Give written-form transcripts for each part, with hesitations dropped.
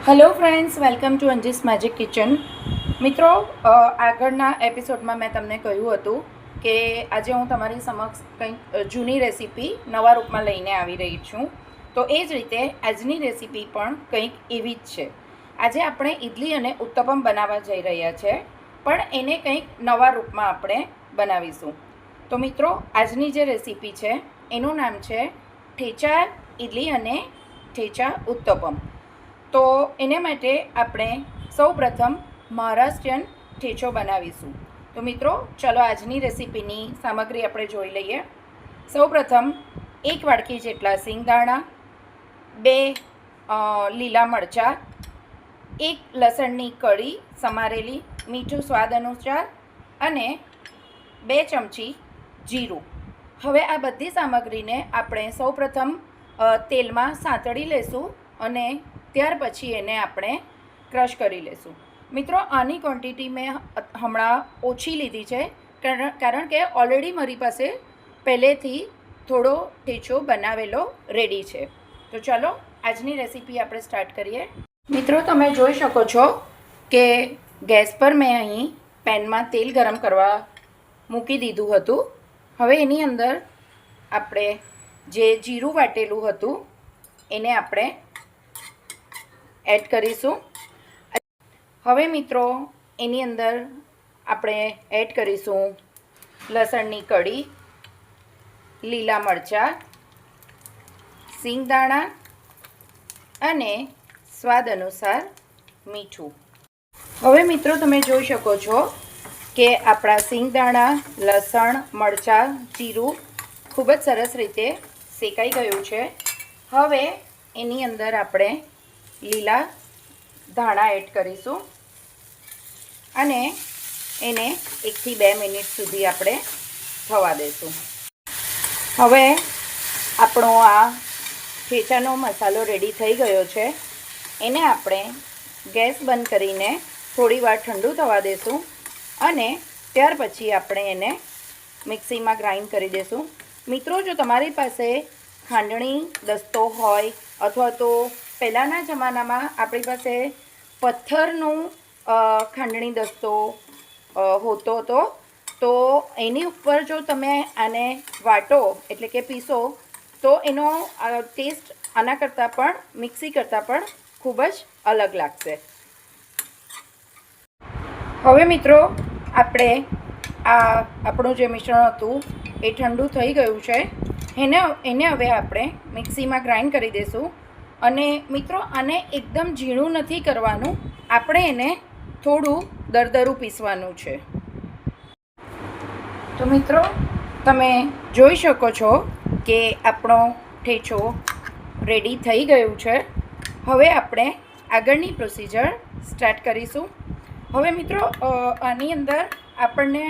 Hello friends, welcome to Anji's magic kitchen. મિત્રો, આગળના એપિસોડમાં મેં તમને કહ્યું હતું કે આજે હું તમારી સમક્ષ કંઈક જૂની રેસીપી નવા રૂપમાં લઈને આવી રહી છું. તો એ જ રીતે આજની રેસીપી પણ કંઈક એવી જ છે. આજે આપણે ઇડલી અને ઉત્તપમ બનાવવા જઈ રહ્યા છે, પણ એને કંઈક નવા રૂપમાં આપણે બનાવીશું. તો મિત્રો, આજની જે રેસીપી છે એનું નામ છે ઠેચા ઇડલી અને ઠેચા ઉત્તપમ. તો એને માટે આપણે સૌપ્રથમ મહારાષ્ટ્રીયન ઠેચો બનાવીશું. તો મિત્રો, ચલો આજની રેસીપીની સામગ્રી આપણે જોઈ લઈએ. સૌપ્રથમ 1 વાડકી જેટલા સિંગદાણા, 2 લીલા મરચાં, 1 લસણની કળી સમારેલી, મીઠું સ્વાદ અનુસાર અને 2 ચમચી જીરું. હવે આ બધી સામગ્રીને આપણે સૌપ્રથમ તેલમાં સાંતળી લેશું અને ત્યાર પછી એને આપણે ક્રશ કરી લેશું. મિત્રો, આની ક્વોન્ટિટી મેં હમણાં ઓછી લીધી છે, કારણ કે ઓલરેડી મારી પાસે પહેલેથી થોડો ઠેચો બનાવેલો રેડી છે. તો ચાલો આજની રેસીપી આપણે સ્ટાર્ટ કરીએ. મિત્રો, તમે જોઈ શકો છો કે ગેસ પર મેં અહીં પેનમાં તેલ ગરમ કરવા મૂકી દીધું હતું. હવે એની અંદર આપણે જે જીરું વાટેલું હતું એને આપણે એડ કરીશું. હવે મિત્રો, એની અંદર આપણે એડ કરીશું લસણની કળી, લીલા મરચાં, સિંગદાણા અને સ્વાદ અનુસાર મીઠું. હવે મિત્રો, તમે જોઈ શકો છો કે આપણા સિંગદાણા, લસણ, મરચાં, જીરું ખૂબ જ સરસ રીતે શેકાઈ ગયું છે. હવે એની અંદર આપણે લીલા ધાણા એડ કરીશું અને એને 1 થી 2 મિનિટ સુધી આપણે થવા દઈશું. હવે આપણો આ ઠેચાનો મસાલો રેડી થઈ ગયો છે. એને આપણે ગેસ બંધ કરીને થોડી વાર ઠંડુ થવા દઈશું અને ત્યાર પછી આપણે એને મિક્સીમાં ગ્રાઇન્ડ કરી દઈશું. મિત્રો, જો તમારી પાસે ખાંડણી દસ્તો હોય અથવા તો પહેલાંના જમાનામાં આપણી પાસે પથ્થરનું ખાંડણી દસ્તો હોતો હતો, તો એની ઉપર જો તમે આને વાટો એટલે કે પીસો તો એનો ટેસ્ટ આના કરતાં પણ મિક્સી કરતાં પણ ખૂબ જ અલગ લાગશે. હવે મિત્રો, આપણે આપણું જે મિશ્રણ હતું એ ઠંડુ થઈ ગયું છે. એને હવે આપણે મિક્સીમાં ગ્રાઇન્ડ કરી દઈશું. અને મિત્રો, આને એકદમ ઝીણું નથી કરવાનું, આપણે એને થોડું દરદરું પીસવાનું છે. તો મિત્રો, તમે જોઈ શકો છો કે આપણો ઠેચો રેડી થઈ ગયું છે. હવે આપણે આગળની પ્રોસિજર સ્ટાર્ટ કરીશું. હવે મિત્રો, આની અંદર આપણને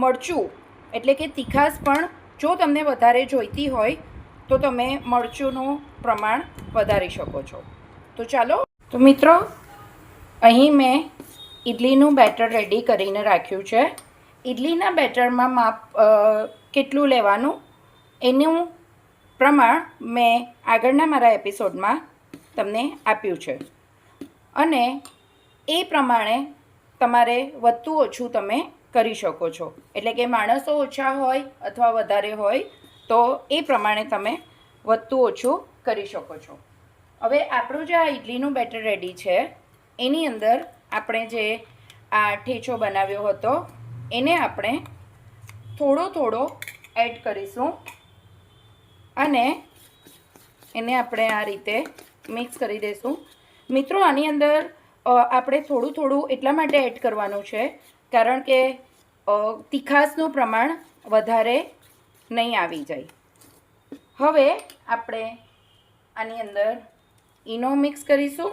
મરચું એટલે કે તીખાશ પણ જો તમને વધારે જોઈતી હોય તો તમે મરચુંનું પ્રમાણ વધારી શકો છો. તો ચાલો. તો મિત્રો, અહીં મેં ઇડલીનું બેટર રેડી કરીને રાખ્યું છે. ઇડલીના બેટરમાં માપ કેટલું લેવાનું એનું પ્રમાણ મેં આગળના મારા એપિસોડમાં તમને આપ્યું છે અને એ પ્રમાણે તમારે વધતું ઓછું તમે કરી શકો છો. એટલે કે માણસો ઓછા હોય અથવા વધારે હોય તો એ પ્રમાણે તમે વધતું ઓછું કરી શકો છો. હવે આપણું જે આ ઇડલીનું બેટર રેડી છે એની અંદર આપણે જે આ ઠેચો બનાવ્યો હતો એને આપણે થોડો થોડો એડ કરીશું અને એને આપણે આ રીતે મિક્સ કરી દઈશું. મિત્રો, આની અંદર આપણે થોડું થોડું એટલા માટે એડ કરવાનું છે કારણ કે તીખાશનું પ્રમાણ વધારે નહીં આવી જાય. હવે આપણે આની અંદર ઈનો મિક્સ કરીશું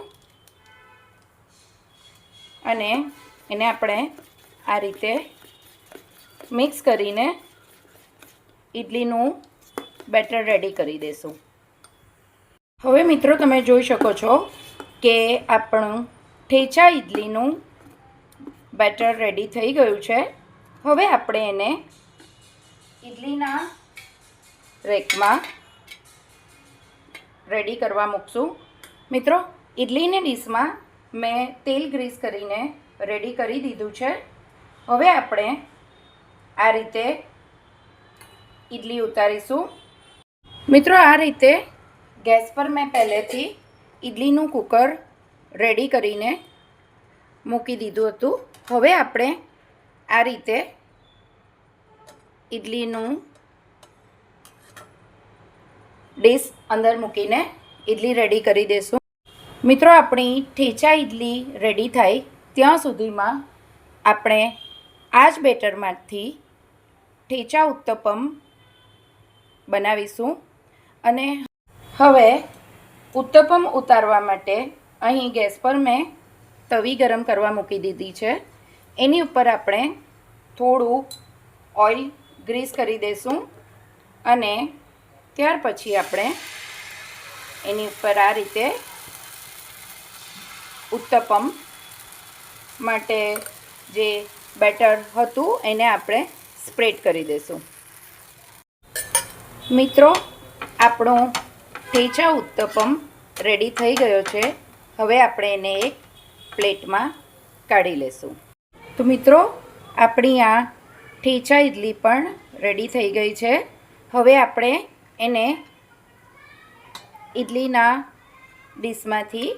અને એને આપણે આ રીતે મિક્સ કરીને ઇડલીનું બેટર રેડી કરી દઈશું. હવે મિત્રો, તમે જોઈ શકો છો કે આપણું ઠેચા ઇડલીનું બેટર રેડી થઈ ગયું છે. હવે આપણે એને ઇડલીના રેકમાં રેડી કરવા મૂકશું. મિત્રો, ઇડલીની ડીશમાં મેં તેલ ગ્રીસ કરીને રેડી કરી દીધું છે. હવે આપણે આ રીતે ઇડલી ઉતારીશું. મિત્રો, આ રીતે ગેસ પર મેં પહેલેથી ઇડલીનું કુકર રેડી કરીને મૂકી દીધું હતું. હવે આપણે આ રીતે ઇડલીનું ડીશ અંદર મૂકીને ઇડલી રેડી કરી દઈશું. મિત્રો, આપણી ઠેચા ઇડલી રેડી થાય ત્યાં સુધીમાં આપણે આ જ બેટરમાંથી ઠેચા ઉત્તપમ બનાવીશું. અને હવે ઉત્તપમ ઉતારવા માટે અહીં ગેસ પર મેં તવી ગરમ કરવા મૂકી દીધી છે. એની ઉપર આપણે થોડું ઓઇલ ગ્રીસ કરી દઈશું અને ત્યાર પછી આપણે એની ઉપર આ રીતે ઉત્તપમ માટે જે બેટર હતું એને આપણે સ્પ્રેડ કરી દઈશું. મિત્રો, આપણો ઠેચા ઉત્તપમ રેડી થઈ ગયો છે. હવે આપણે એને એક પ્લેટમાં કાઢી લઈશું. તો મિત્રો, આપણી આ ઠેચા ઇડલી પણ રેડી થઈ ગઈ છે. હવે આપણે એને ઇડલીના ડીશમાંથી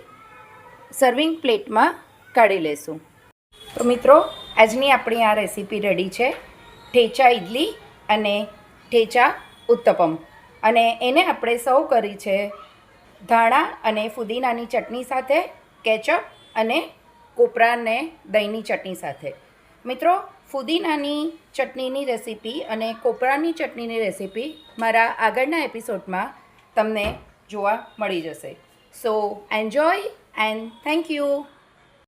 સર્વિંગ પ્લેટમાં કાઢી લઈશું. તો મિત્રો, આજની આપણી આ રેસીપી રેડી છે, ઠેચા ઇડલી અને ઠેચા ઉત્તપમ. અને એને આપણે સર્વ કરી છે ધાણા અને ફુદીનાની ચટણી સાથે, કેચઅપ અને કોપરાને દહીંની ચટણી સાથે. મિત્રો, ફુદીનાની ચટણીની રેસીપી અને કોપરાની ચટણીની રેસીપી મારા આગળના એપિસોડમાં તમને જોવા મળી જશે. સો એન્જોય એન્ડ થેન્ક યુ.